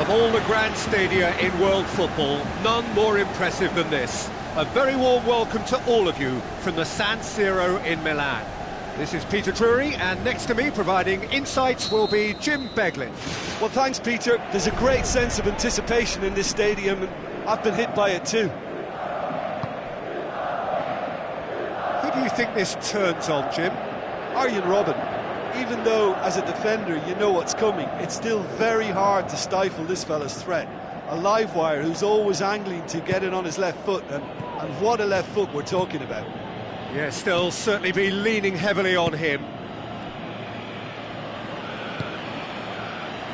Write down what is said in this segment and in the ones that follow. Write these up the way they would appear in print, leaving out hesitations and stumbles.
Of all the grand stadia in world football, none more impressive than this. A very warm welcome to all of you from the San Siro in Milan. This is Peter Drury, and next to me providing insights will be Jim Beglin. Well, thanks, Peter. There's a great sense of anticipation in this stadium, and I've been hit by it too. Who do you think this turns on, Jim? Arjen Robben. Even though, as a defender, you know what's coming, it's still very hard to stifle this fella's threat. A live wire who's always angling to get it on his left foot, and what a left foot we're talking about. Yes, they'll certainly be leaning heavily on him.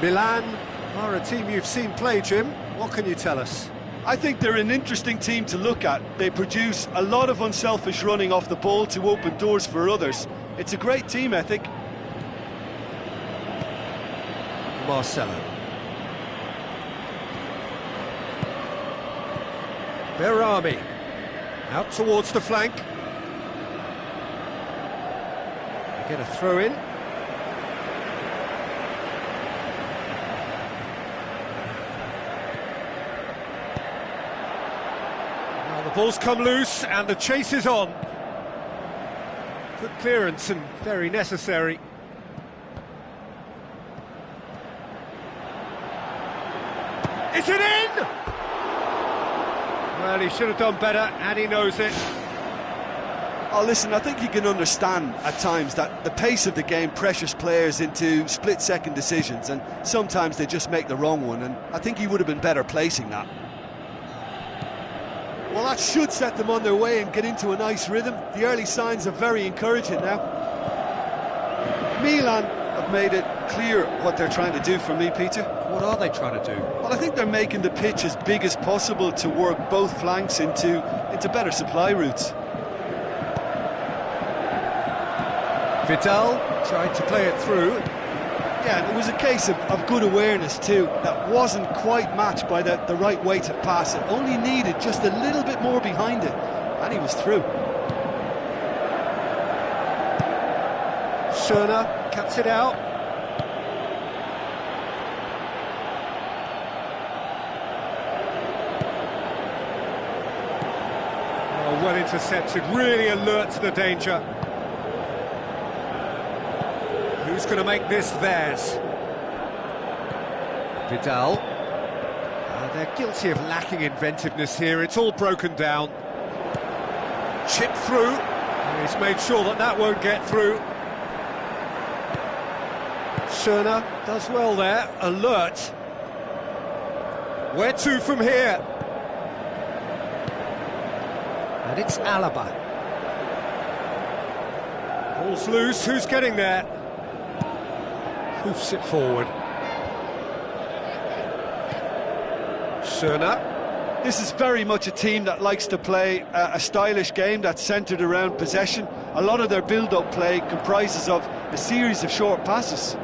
Milan are a team you've seen play, Jim. What can you tell us? I think they're an interesting team to look at. They produce a lot of unselfish running off the ball to open doors for others. It's a great team ethic. Marcelo. Berami. Out towards the flank. They get a throw in. Now the ball's come loose and the chase is on. Good clearance and very necessary. Is it in? Well, he should have done better, and he knows it. Oh, listen, I think you can understand at times that the pace of the game pressures players into split-second decisions, and sometimes they just make the wrong one, and I think he would have been better placing that. Well, that should set them on their way and get into a nice rhythm. The early signs are very encouraging now. Milan have made it clear what they're trying to do for me, Peter. What are they trying to do? Well, I think they're making the pitch as big as possible to work both flanks into better supply routes. Vidal tried to play it through. Yeah, and it was a case of good awareness too. That wasn't quite matched by the right weight of pass. It only needed just a little bit more behind it, and he was through. Schöner cuts it out. Oh, well intercepted, really alert to the danger. Who's going to make this theirs? Vidal. They're guilty of lacking inventiveness here. It's all broken down. Chip through. He's made sure that that won't get through. Schöner does well there. Alert. Where to from here? And it's Alaba. Ball's loose. Who's getting there? Hoofs it forward. Schöner. This is very much a team that likes to play a stylish game that's centred around possession. A lot of their build-up play comprises of a series of short passes.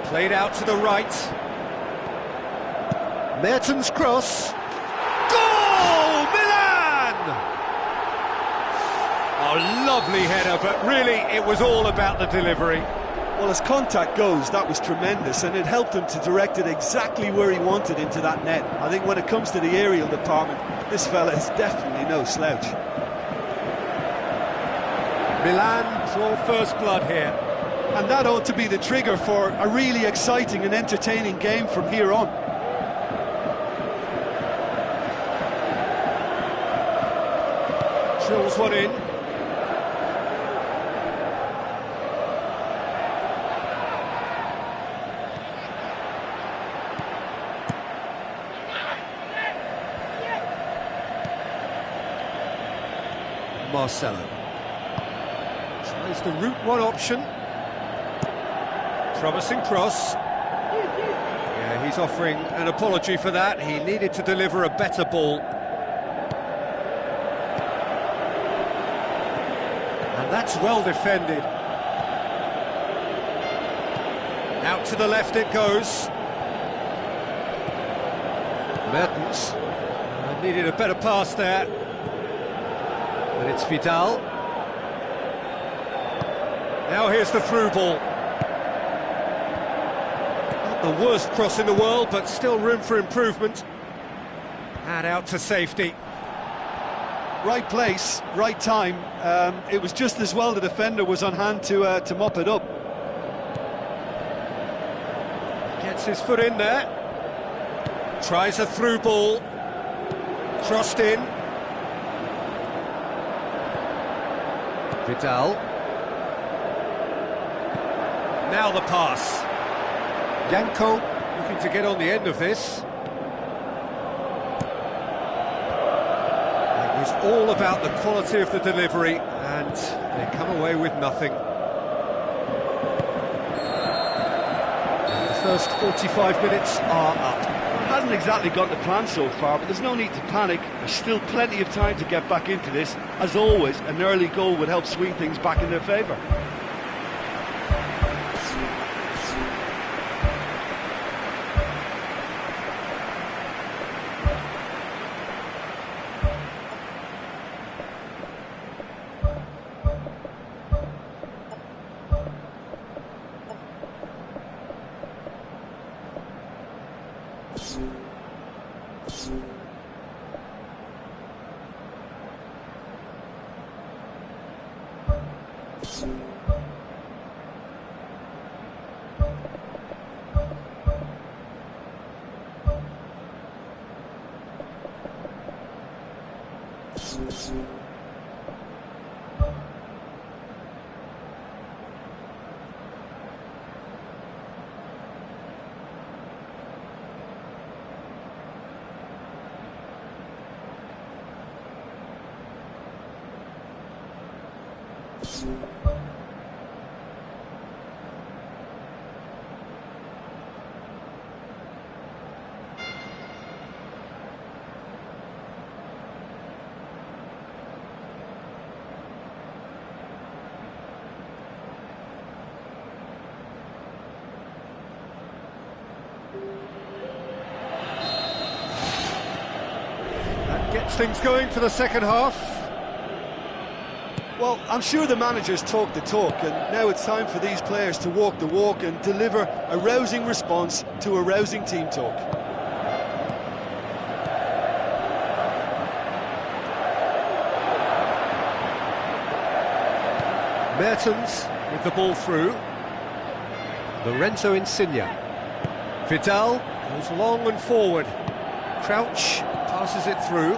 Played out to the right. Mertens' cross. Goal! Milan! Oh, lovely header, but really it was all about the delivery. Well, as contact goes, that was tremendous, and it helped him to direct it exactly where he wanted into that net. I think when it comes to the aerial department, this fella is definitely no slouch. Milan draw first blood here. And that ought to be the trigger for a really exciting and entertaining game from here on. Drills one in. Marcelo tries the route one option. Promising cross. Yeah, he's offering an apology for that. He needed to deliver a better ball. And that's well defended. Out to the left it goes. Mertens needed a better pass there. And it's Vidal. Now here's the through ball. Not the worst cross in the world, but still room for improvement. And out to safety. Right place, right time. It was just as well the defender was on hand to mop it up. Gets his foot in there. Tries a through ball. Crossed in. Vidal. Now the pass. Janko looking to get on the end of this. It was all about the quality of the delivery, and they come away with nothing. The first 45 minutes are up. It hasn't exactly gone to plan so far, but there's no need to panic. There's still plenty of time to get back into this. As always, an early goal would help swing things back in their favour. That gets things going for the second half. Well, I'm sure the managers talk the talk, and now it's time for these players to walk the walk and deliver a rousing response to a rousing team talk. Mertens with the ball through. Lorenzo Insigne. Vidal goes long and forward. Crouch passes it through.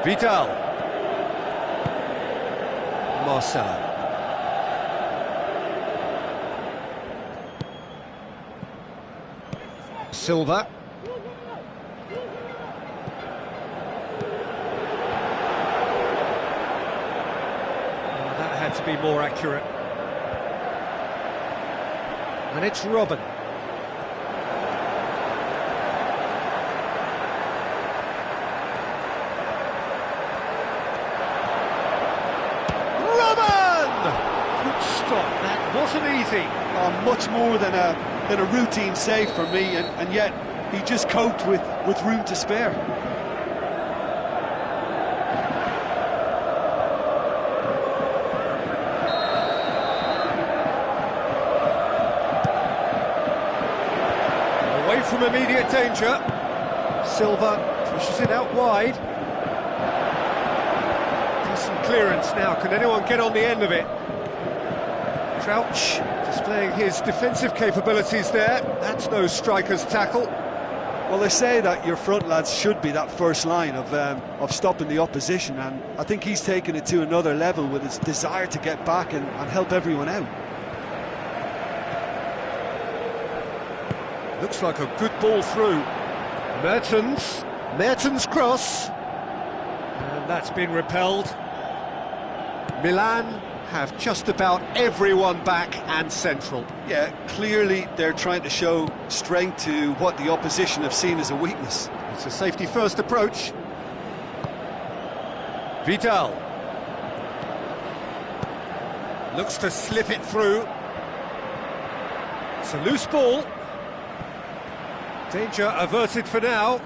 Vidal. Marcelo. Silva. That had to be more accurate. And it's Robben. Good stop, that wasn't easy. Much more than a routine save for me, and yet he just coped with room to spare. Away from immediate danger. Silva pushes it out wide. Decent clearance now. Can anyone get on the end of it? Crouch displaying his defensive capabilities there. That's no striker's tackle. Well, they say that your front lads should be that first line of stopping the opposition, and I think he's taken it to another level with his desire to get back and help everyone out. Looks like a good ball through. Mertens cross. And that's been repelled. Milan have just about everyone back and central. Yeah, clearly they're trying to show strength to what the opposition have seen as a weakness. It's a safety-first approach. Vidal. Looks to slip it through. It's a loose ball. Danger averted for now.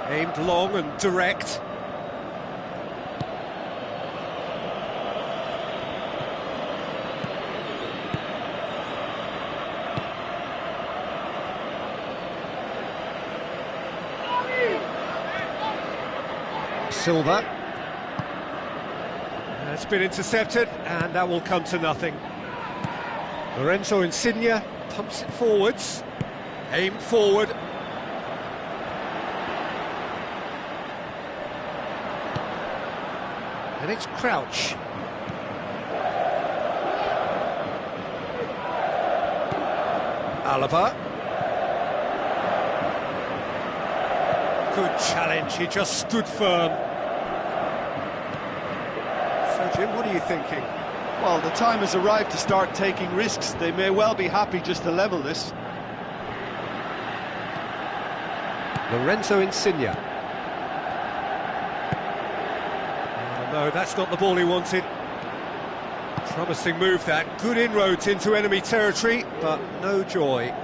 Aimed long and direct. Silva. That's been intercepted, and that will come to nothing. Lorenzo Insigne pumps it forwards. Aimed forward. And it's Crouch. Alaba. Good challenge, he just stood firm. So Jim, what are you thinking? Well, the time has arrived to start taking risks. They may well be happy just to level this. Lorenzo Insigne. No, that's not the ball he wanted. Promising move that. Good inroads into enemy territory, but no joy.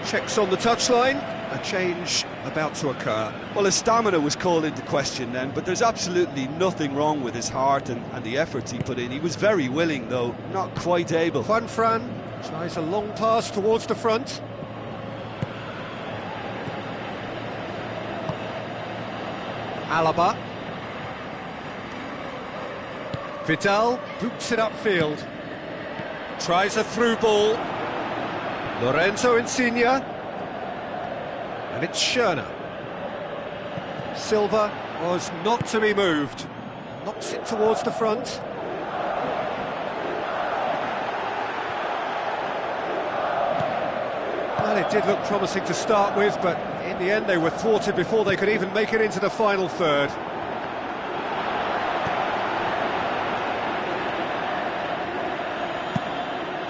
Checks on the touchline, a change about to occur. Well, his stamina was called into question then, but there's absolutely nothing wrong with his heart and the efforts he put in. He was very willing, though not quite able. Juanfran tries a long pass towards the front. Alaba. Vidal boots it upfield. Tries a through ball. Lorenzo Insigne. And it's Schürrle. Silva was not to be moved. Knocks it towards the front. Well, it did look promising to start with, but in the end they were thwarted before they could even make it into the final third.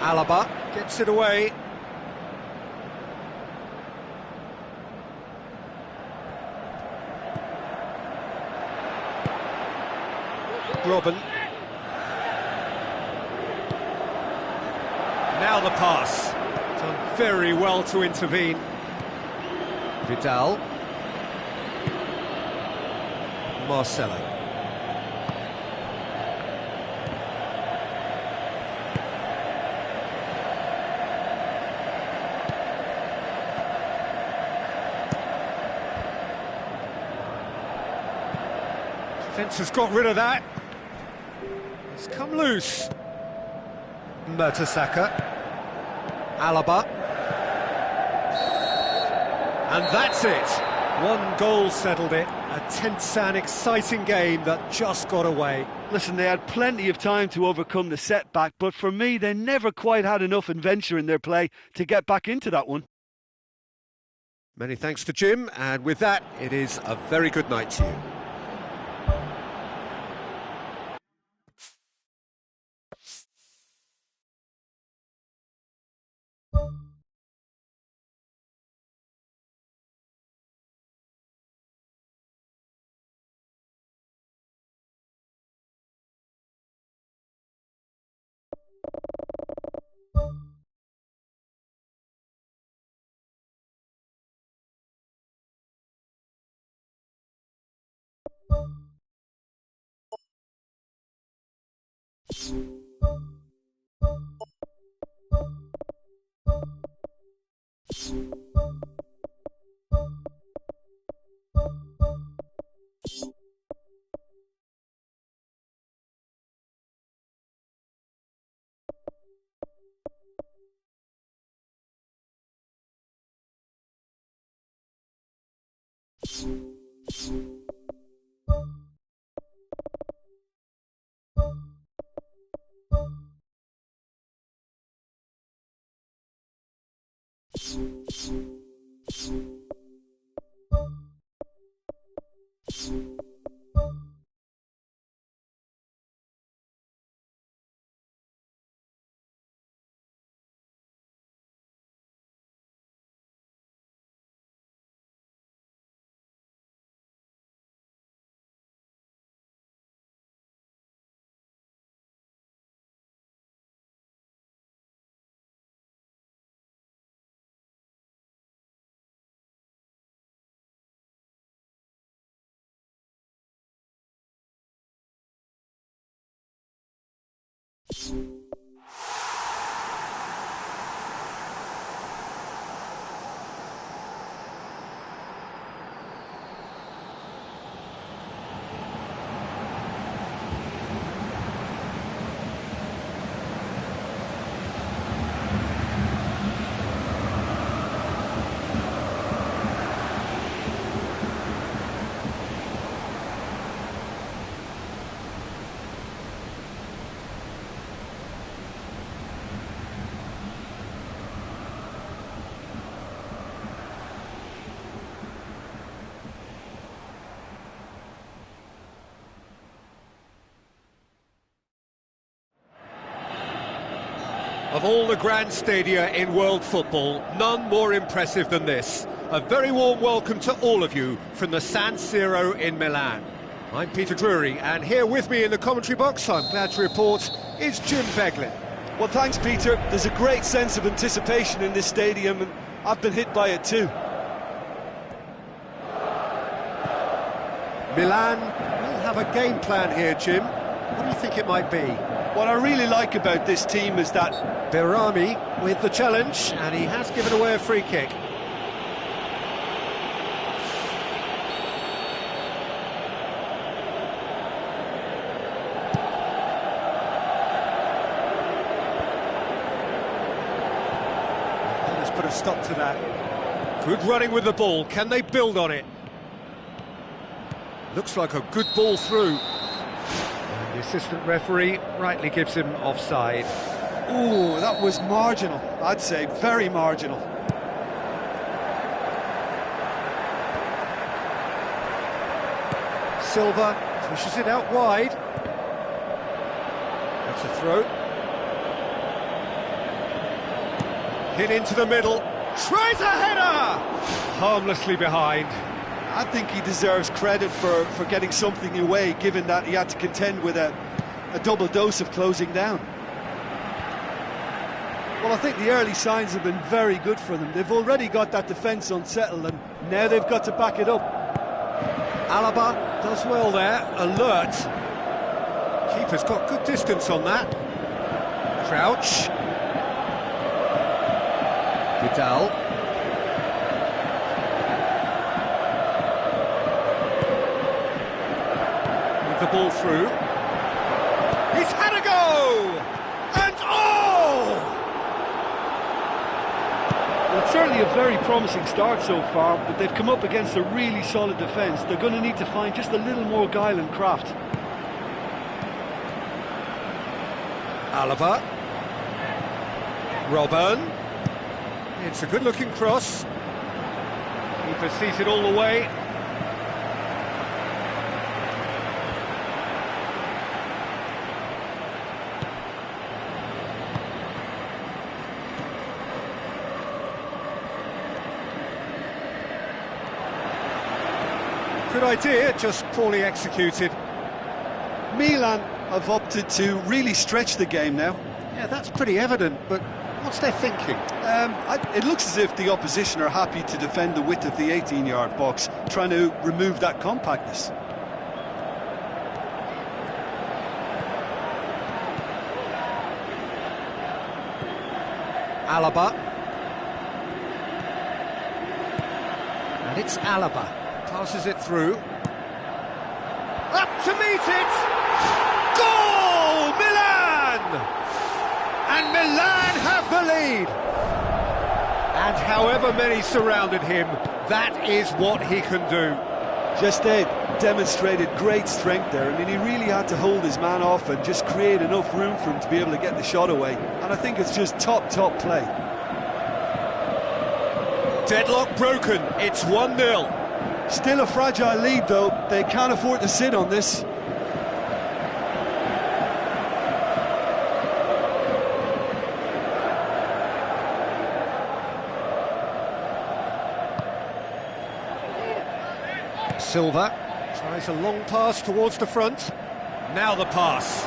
Alaba gets it away. Robben. Now the pass. Done very well to intervene. Vidal. Marcelo. Defence has got rid of that. It's come loose. Mertesacker. Alaba. And that's it. One goal settled it. A tense and exciting game that just got away. Listen, they had plenty of time to overcome the setback, but for me, they never quite had enough adventure in their play to get back into that one. Many thanks to Jim, and with that, it is a very good night to you. Of all the grand stadia in world football, none more impressive than this. A very warm welcome to all of you from the San Siro in Milan. I'm Peter Drury, and here with me in the commentary box, I'm glad to report, is Jim Beglin. Well, thanks, Peter. There's a great sense of anticipation in this stadium, and I've been hit by it too. Milan will have a game plan here, Jim. What do you think it might be? What I really like about this team is that Berami with the challenge, and he has given away a free kick. Let's put a stop to that. Good running with the ball. Can they build on it? Looks like a good ball through. And the assistant referee rightly gives him offside. ooh, that was marginal, I'd say, very marginal. Silva pushes it out wide. That's a throw. Hit into the middle. Tries a header! Harmlessly behind. I think he deserves credit for getting something away, given that he had to contend with a double dose of closing down. Well, I think the early signs have been very good for them. They've already got that defence unsettled, and now they've got to back it up. Alaba does well there, alert. Keeper's got good distance on that. Crouch. Vidal. With the ball through. He's had a go! And oh! Well, it's certainly a very promising start so far, but they've come up against a really solid defence. They're going to need to find just a little more guile and craft. Alaba. Robben. It's a good-looking cross. Keeper sees it all the way. Good idea, just poorly executed. Milan have opted to really stretch the game now. Yeah, that's pretty evident, but what's their thinking? It looks as if the opposition are happy to defend the width of the 18-yard box, trying to remove that compactness. Alaba. And it's Alaba. Passes it through. Up to meet it! Goal! Milan! And Milan have the lead! And however many surrounded him, that is what he can do. Gestede demonstrated great strength there. I mean, he really had to hold his man off and just create enough room for him to be able to get the shot away. And I think it's just top play. Deadlock broken, it's 1-0. Still a fragile lead, though. They can't afford to sit on this. Silva tries a long pass towards the front. Now the pass.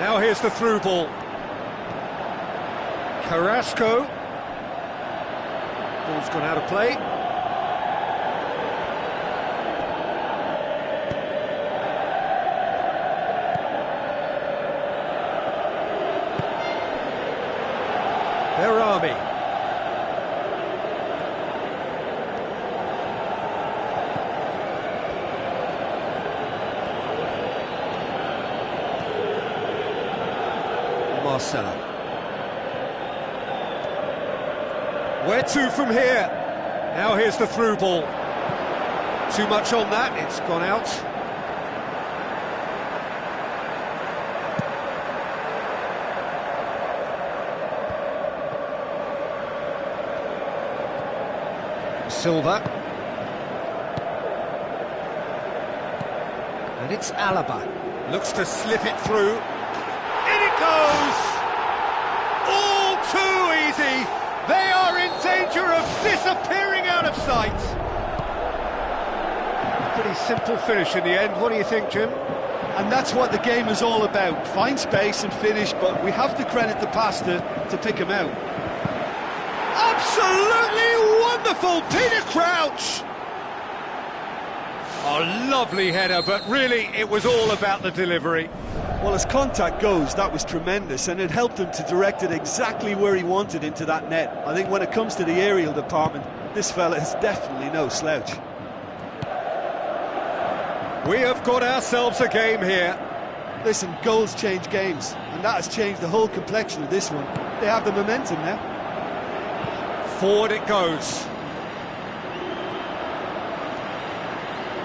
Now here's the through ball. Carrasco. Ball's gone out of play. Berami. Marcelo. Where to from here? Now here's the through ball. Too much on that, it's gone out. Silva. And it's Alaba. Looks to slip it through. In it goes! All too easy! They are in danger of disappearing out of sight! Pretty simple finish in the end. What do you think, Jim? And that's what the game is all about. Find space and finish, but we have to credit the pass to pick him out. Absolutely wonderful, Peter Crouch! A lovely header, but really it was all about the delivery. Well, as contact goes, that was tremendous, and it helped him to direct it exactly where he wanted into that net. I think when it comes to the aerial department, this fella is definitely no slouch. We have got ourselves a game here. Listen, goals change games, and that has changed the whole complexion of this one. They have the momentum now. Forward it goes.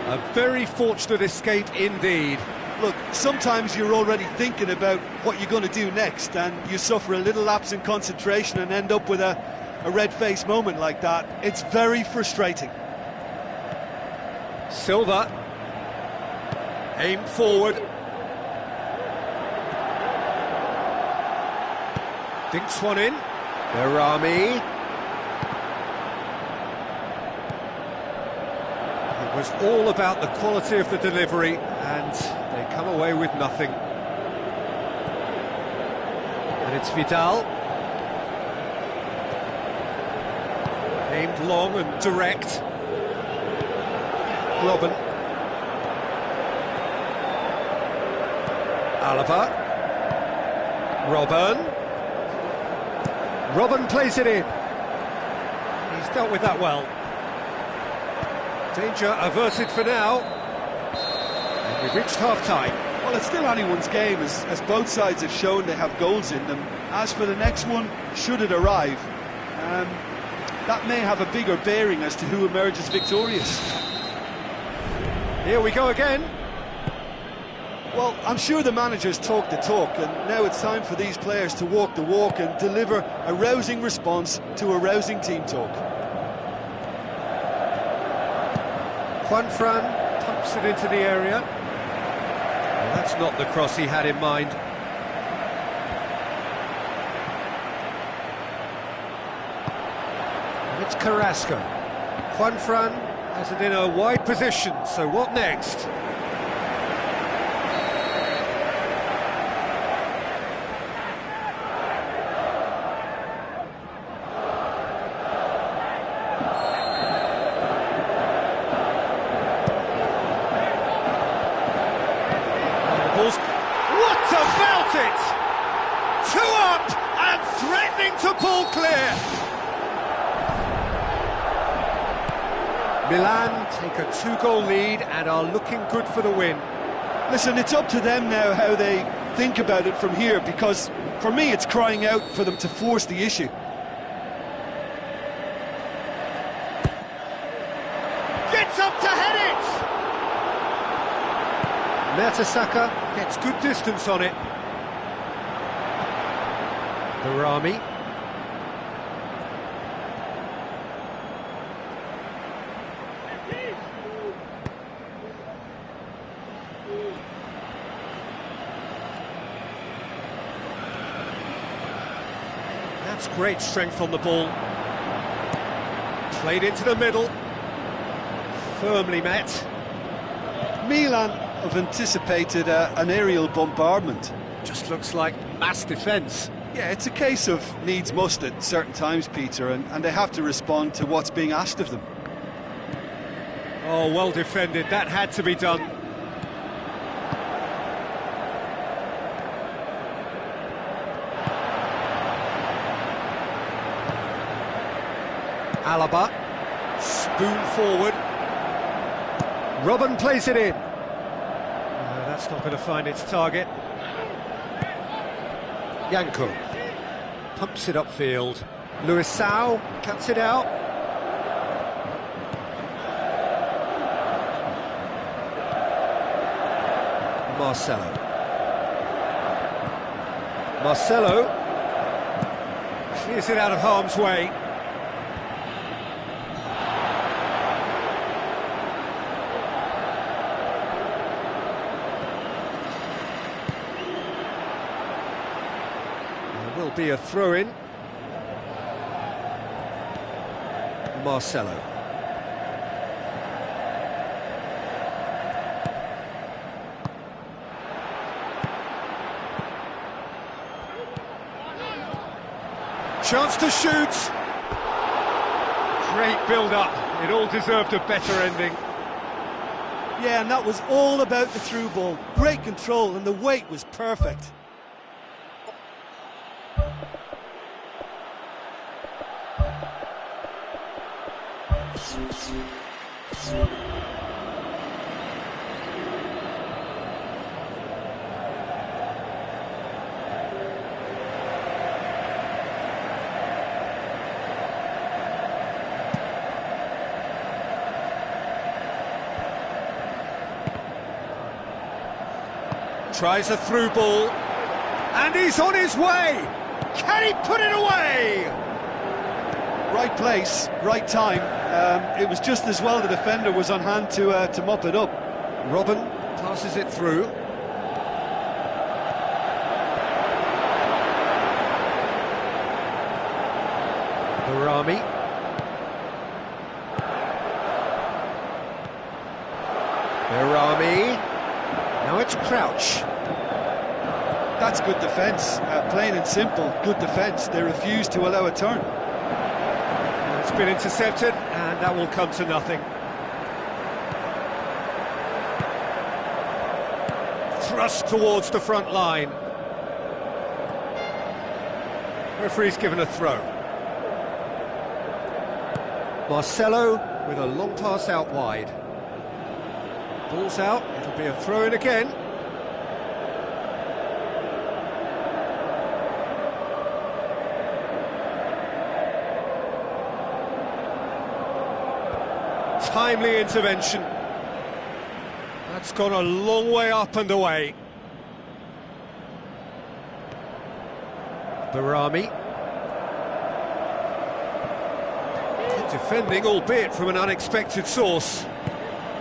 A very fortunate escape indeed. Look, sometimes you're already thinking about what you're going to do next, and you suffer a little lapse in concentration and end up with a red-faced moment like that. It's very frustrating. Silva. Aim forward. Dinks one in. Berami. was all about the quality of the delivery, and they come away with nothing. And it's Vidal. Aimed long and direct. Robben. Alaba. Robben plays it in. He's dealt with that well. Danger averted for now. And we've reached half-time. Well, it's still anyone's game, as both sides have shown they have goals in them. As for the next one, should it arrive, that may have a bigger bearing as to who emerges victorious. Here we go again. Well, I'm sure the managers talk the talk, and now it's time for these players to walk the walk and deliver a rousing response to a rousing team talk. Juanfran pumps it into the area. Well, that's not the cross he had in mind. And it's Carrasco. Juanfran has it in a wide position, so what next? What about it? 2 up and threatening to pull clear. Milan take a 2-goal lead and are looking good for the win. Listen, it's up to them now how they think about it from here, because for me it's crying out for them to force the issue. Gets up to head it! Mertesacker gets good distance on it. Darami. That's great strength on the ball. Played into the middle. Firmly met. Milan have anticipated an aerial bombardment. Just looks like mass defence. Yeah, it's a case of needs must at certain times, Peter, and they have to respond to what's being asked of them. Oh, well defended. That had to be done. Alaba. Spoon forward. Robben plays it in. No, that's not going to find its target. Yanko pumps it upfield. Luisao cuts it out. Marcelo clears it out of harm's way. Will be a throw-in. Marcelo. Chance to shoot. Great build-up. It all deserved a better ending. Yeah, and that was all about the through ball. Great control, and the weight was perfect. Tries a through ball, and he's on his way! Can he put it away? Right place, right time. It was just as well the defender was on hand to mop it up. Robben passes it through. Darami. Crouch. That's good defence, plain and simple, good defence. They refuse to allow a turn. It's been intercepted, and that will come to nothing. Thrust towards the front line. Referee's given a throw. Marcelo with a long pass out wide. Ball's out, it'll be a throw-in again. Timely intervention. That's gone a long way up and away. Barami. Good defending, albeit from an unexpected source.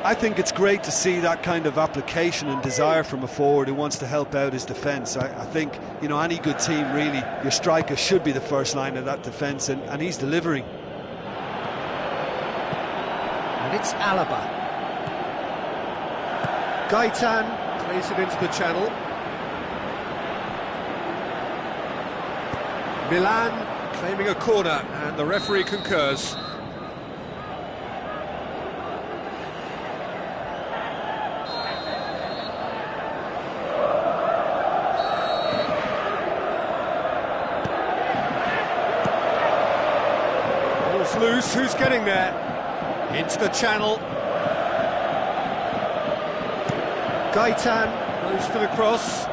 I think it's great to see that kind of application and desire from a forward who wants to help out his defence. I think, you know, any good team, really, your striker should be the first line of that defence, and he's delivering. And it's Alaba. Gaitan plays it into the channel. Milan claiming a corner, and the referee concurs. Ball's loose, who's getting there? Into the channel. Gaitan goes for the cross.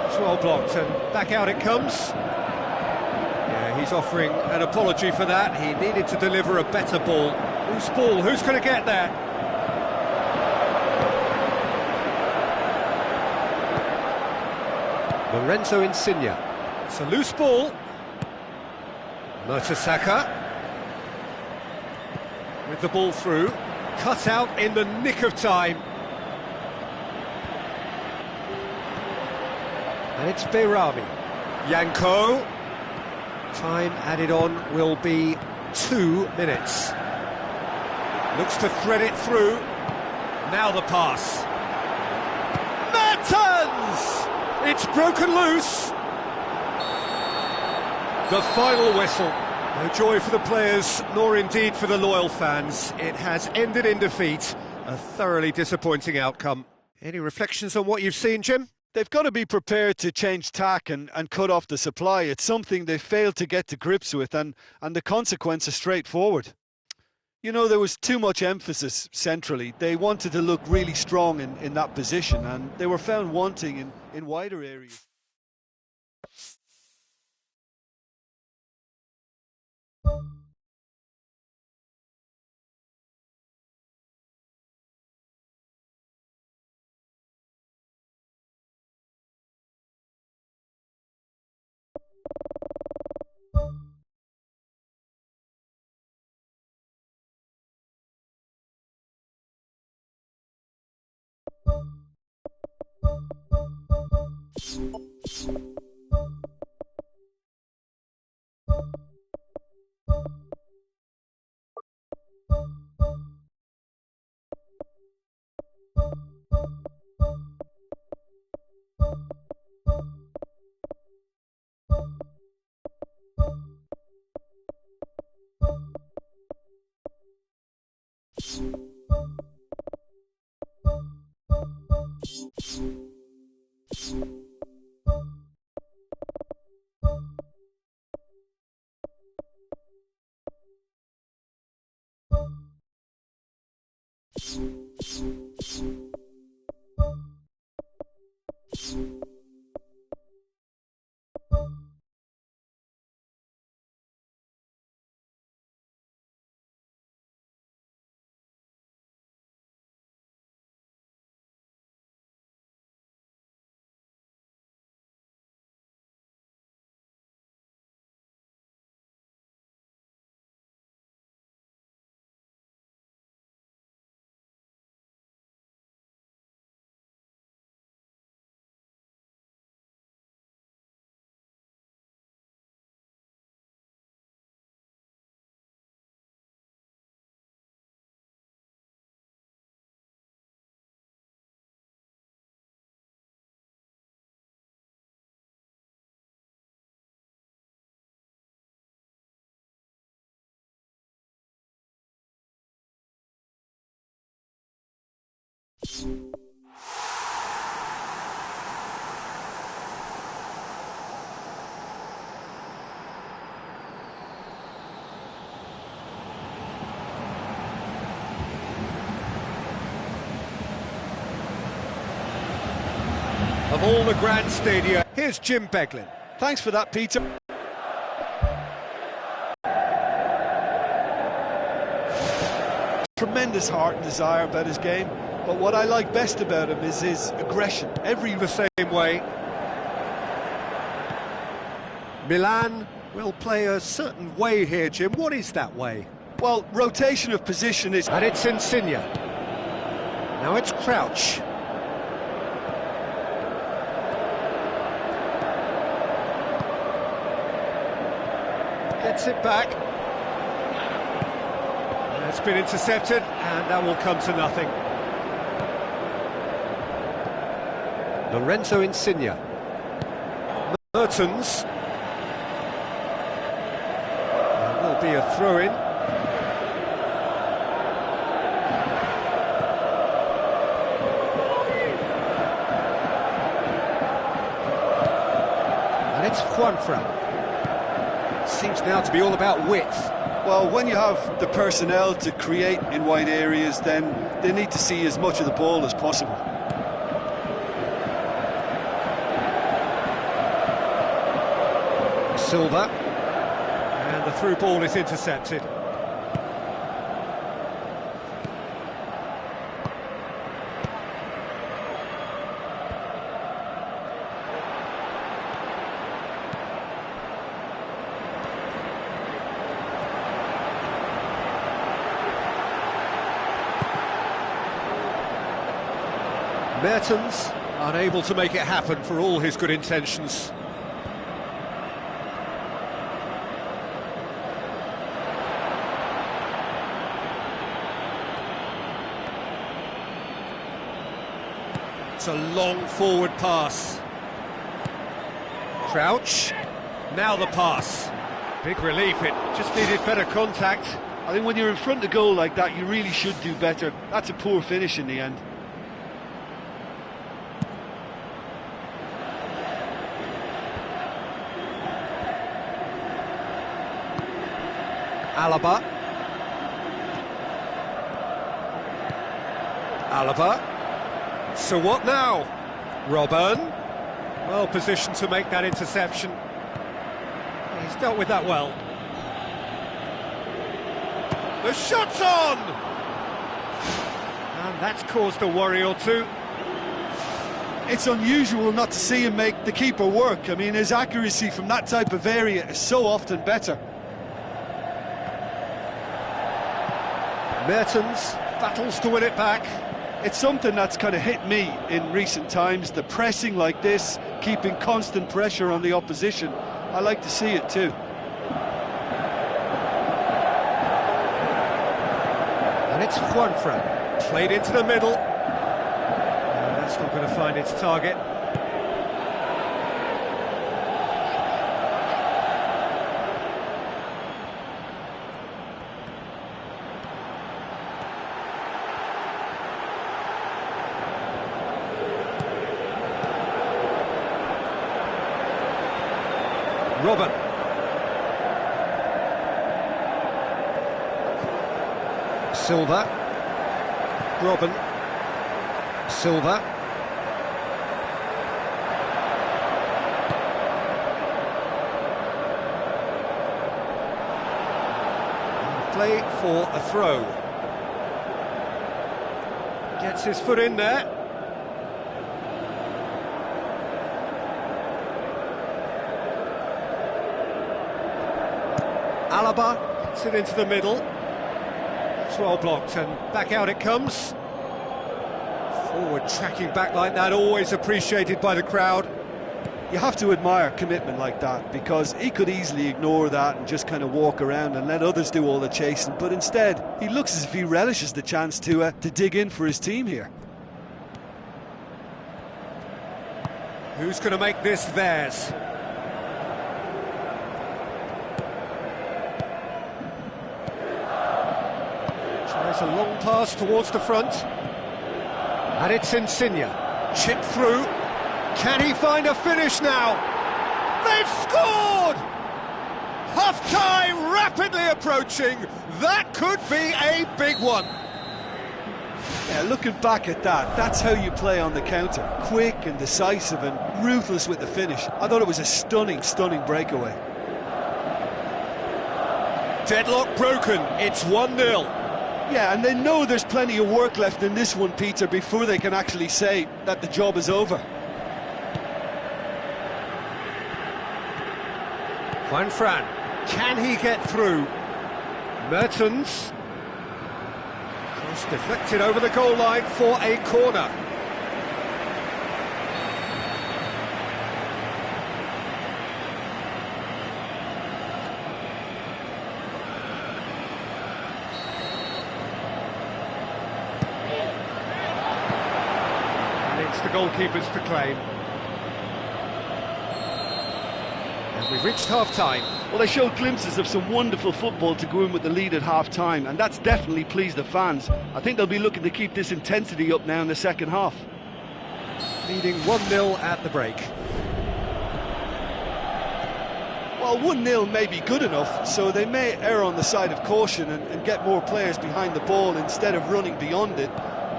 It's well blocked, and back out it comes. Yeah, he's offering an apology for that. He needed to deliver a better ball. Whose ball? Who's going to get there? Lorenzo Insigne. It's a loose ball. Mertesacker. With the ball through. Cut out in the nick of time. And it's Behrami. Yanko. Time added on will be 2 minutes. Looks to thread it through. Now the pass. Mertens! It's broken loose. The final whistle. No joy for the players, nor indeed for the loyal fans. It has ended in defeat. A thoroughly disappointing outcome. Any reflections on what you've seen, Jim? They've got to be prepared to change tack and cut off the supply. It's something they failed to get to grips with, and the consequence is straightforward. You know, there was too much emphasis centrally. They wanted to look really strong in that position, and they were found wanting in wider areas. Of all the grand stadia, here's Jim Beglin. Thanks for that, Peter. Tremendous heart and desire about his game, but what I like best about him is his aggression. The same way. Milan will play a certain way here, Jim. What is that way? Well, rotation of position is... And it's Insigne. Now it's Crouch. Gets it back. It's been intercepted, and that will come to nothing. Lorenzo Insigne. Mertens. There will be a throw-in. And it's Juanfran. Seems now to be all about width. Well, when you have the personnel to create in wide areas, then they need to see as much of the ball as possible. Silva. And the through ball is intercepted. Mertens unable to make it happen for all his good intentions. It's a long forward pass. Crouch. Now the pass. Big relief, it just needed better contact. I think when you're in front of goal like that, you really should do better. That's a poor finish in the end. Alaba. So what now? Robben. Well positioned to make that interception. He's dealt with that well. The shot's on! And that's caused a worry or two. It's unusual not to see him make the keeper work. I mean, his accuracy from that type of area is so often better. Mertens battles to win it back. It's something that's kind of hit me in recent times, the pressing like this, keeping constant pressure on the opposition. I like to see it too. And it's Juanfran, played into the middle. That's not going to find its target. Robben. Silva. Robben. Silva. Play for a throw. Gets his foot in there. Alaba gets it into the middle. It's well blocked, and back out it comes. Forward tracking back like that, always appreciated by the crowd. You have to admire commitment like that, because he could easily ignore that and just kind of walk around and let others do all the chasing, but instead he looks as if he relishes the chance to dig in for his team here. Who's going to make this theirs? Tries a long pass towards the front. And it's Insigne. Chip through. Can he find a finish now? They've scored! Half-time rapidly approaching. That could be a big one. Yeah, looking back at that, that's how you play on the counter. Quick and decisive and ruthless with the finish. I thought it was a stunning, stunning breakaway. Deadlock broken. It's 1-0. Yeah, and they know there's plenty of work left in this one, Peter, before they can actually say that the job is over. Juanfran, can he get through? Mertens. Cross deflected over the goal line for a corner. And it's the goalkeepers to claim. And we've reached half-time. Well, they showed glimpses of some wonderful football to go in with the lead at half-time, and that's definitely pleased the fans. I think they'll be looking to keep this intensity up now in the second half. Leading 1-0 at the break. Well, 1-0 may be good enough, so they may err on the side of caution and get more players behind the ball instead of running beyond it.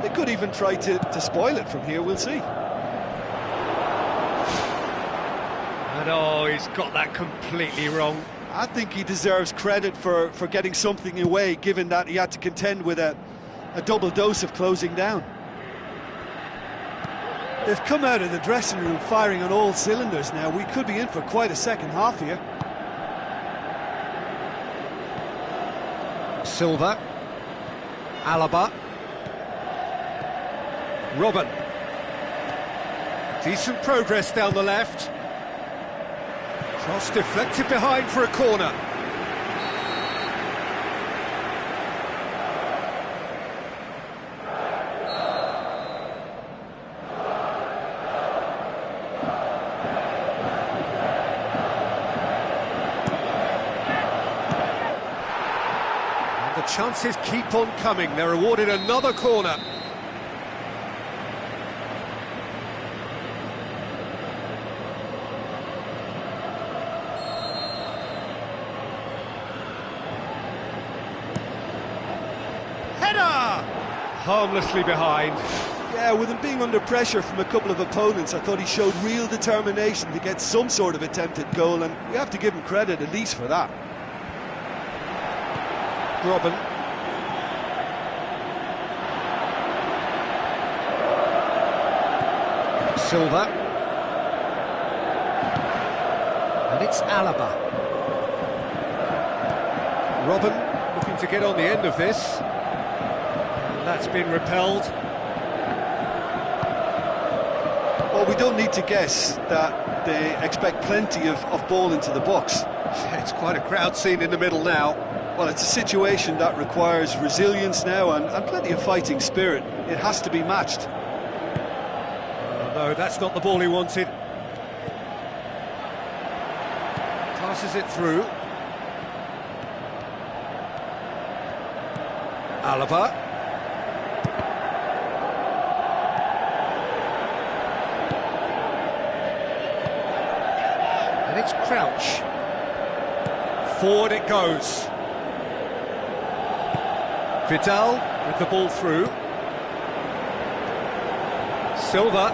They could even try to spoil it from here, we'll see. And oh, he's got that completely wrong. I think he deserves credit for getting something away, given that he had to contend with a double dose of closing down. They've come out of the dressing room firing on all cylinders now. We could be in for quite a second half here. Silva. Alaba. Robben. Decent progress down the left. Cross deflected behind for a corner. And the chances keep on coming. They're awarded another corner. Harmlessly behind. Yeah, with him being under pressure from a couple of opponents, I thought he showed real determination to get some sort of attempted goal, and we have to give him credit at least for that. Robben. Silva. And it's Alaba. Robben looking to get on the end of this. That's been repelled. Well, we don't need to guess that they expect plenty of ball into the box. It's quite a crowd scene in the middle now. Well, it's a situation that requires resilience now and plenty of fighting spirit. It has to be matched. No, that's not the ball he wanted. Passes it through. Alaba. And it's Crouch. Forward it goes. Vidal with the ball through. Silva.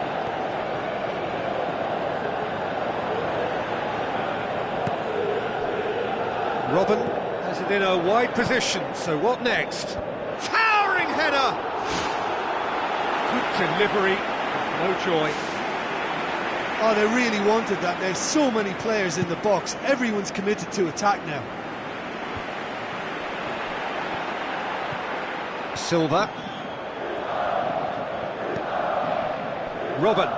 Robben has it in a wide position, so what next? Towering header! Good delivery, no joy. Oh, they really wanted that. There's so many players in the box. Everyone's committed to attack now. Silva. Robben.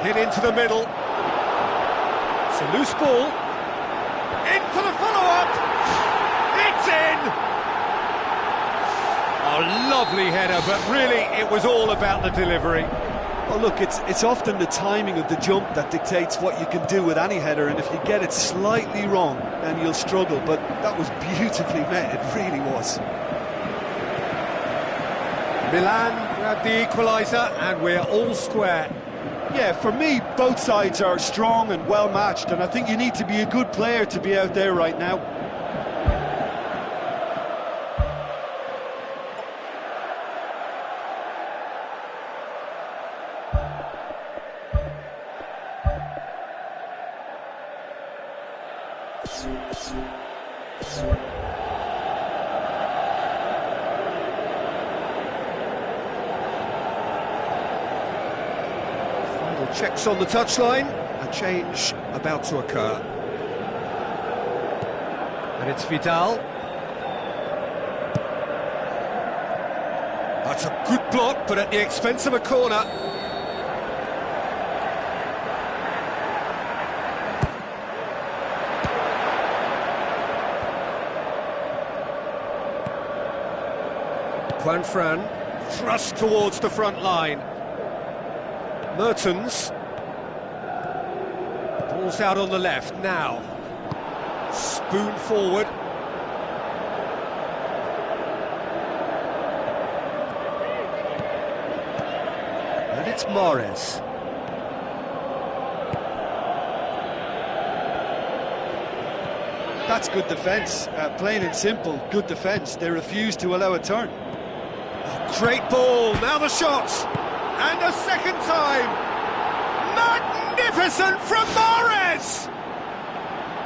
Hit into the middle. It's a loose ball. In for the follow-up. It's in! Oh, lovely header, but really it was all about the delivery. Well, look, it's often the timing of the jump that dictates what you can do with any header, and if you get it slightly wrong, then you'll struggle. But that was beautifully met, it really was. Milan grabbed the equaliser, and we're all square. Yeah, for me, both sides are strong and well matched, and I think you need to be a good player to be out there right now. Final checks on the touchline, a change about to occur. And it's Vidal. That's a good block, but at the expense of a corner. Juanfran thrust towards the front line. Mertens. Ball's out on the left now. Spoon forward. And it's Mahrez. That's good defence, plain and simple, good defence. They refuse to allow a turn. Great ball, now the shot, and a second time. Magnificent from Mahrez!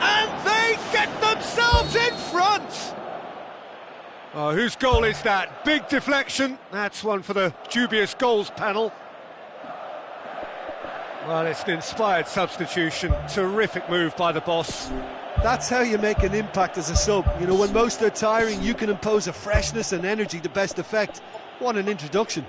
And they get themselves in front! Oh, whose goal is that? Big deflection, that's one for the dubious goals panel. Well, it's an inspired substitution, terrific move by the boss. That's how you make an impact as a sub. You know, when most are tiring, you can impose a freshness and energy to best effect. What an introduction.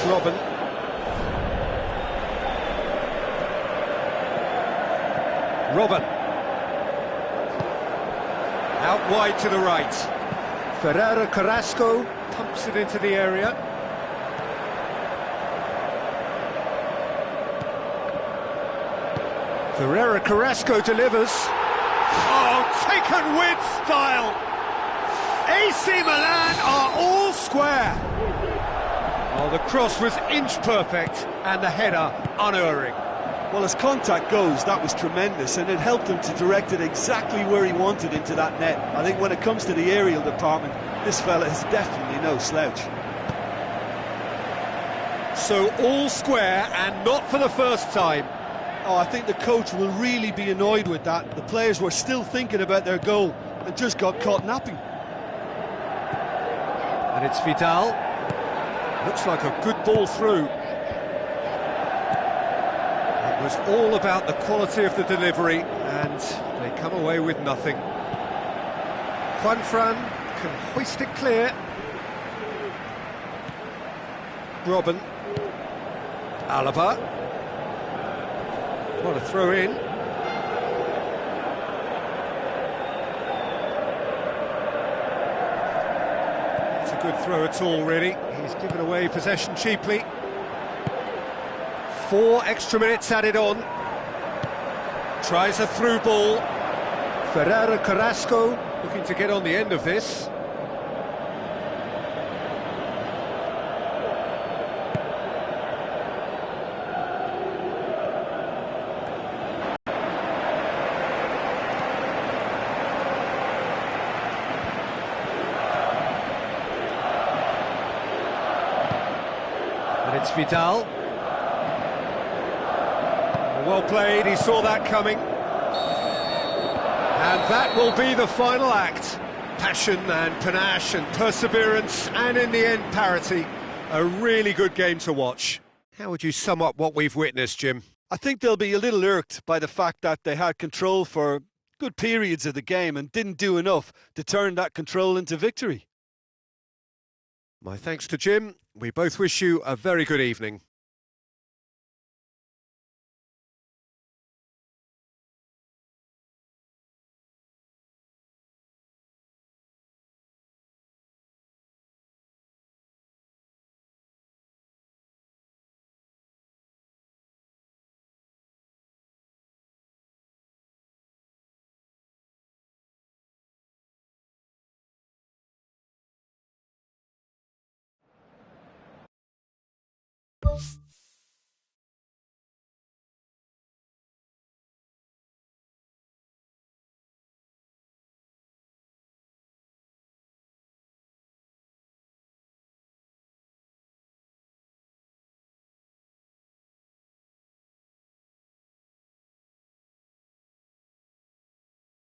Robben. Robben. Out wide to the right. Ferreira Carrasco pumps it into the area. Ferreira Carrasco delivers. Oh, taken with style. AC Milan are all square. Oh, the cross was inch perfect and the header unerring. Well, as contact goes, that was tremendous, and it helped him to direct it exactly where he wanted into that net. I think when it comes to the aerial department, this fella is definitely no slouch. So all square, and not for the first time. Oh, I think the coach will really be annoyed with that. The players were still thinking about their goal and just got caught napping. And it's Vidal. Looks like a good ball through. It was all about the quality of the delivery, and they come away with nothing. Juanfran can hoist it clear. Robben. Alaba. What a throw in. It's a good throw at all, really. He's given away possession cheaply. 4 extra minutes added on. Tries a through ball. Ferreira Carrasco looking to get on the end of this. And it's Vidal. Well played, he saw that coming. And that will be the final act. Passion and panache and perseverance, and in the end, parity. A really good game to watch. How would you sum up what we've witnessed, Jim? I think they'll be a little irked by the fact that they had control for good periods of the game and didn't do enough to turn that control into victory. My thanks to Jim. We both wish you a very good evening.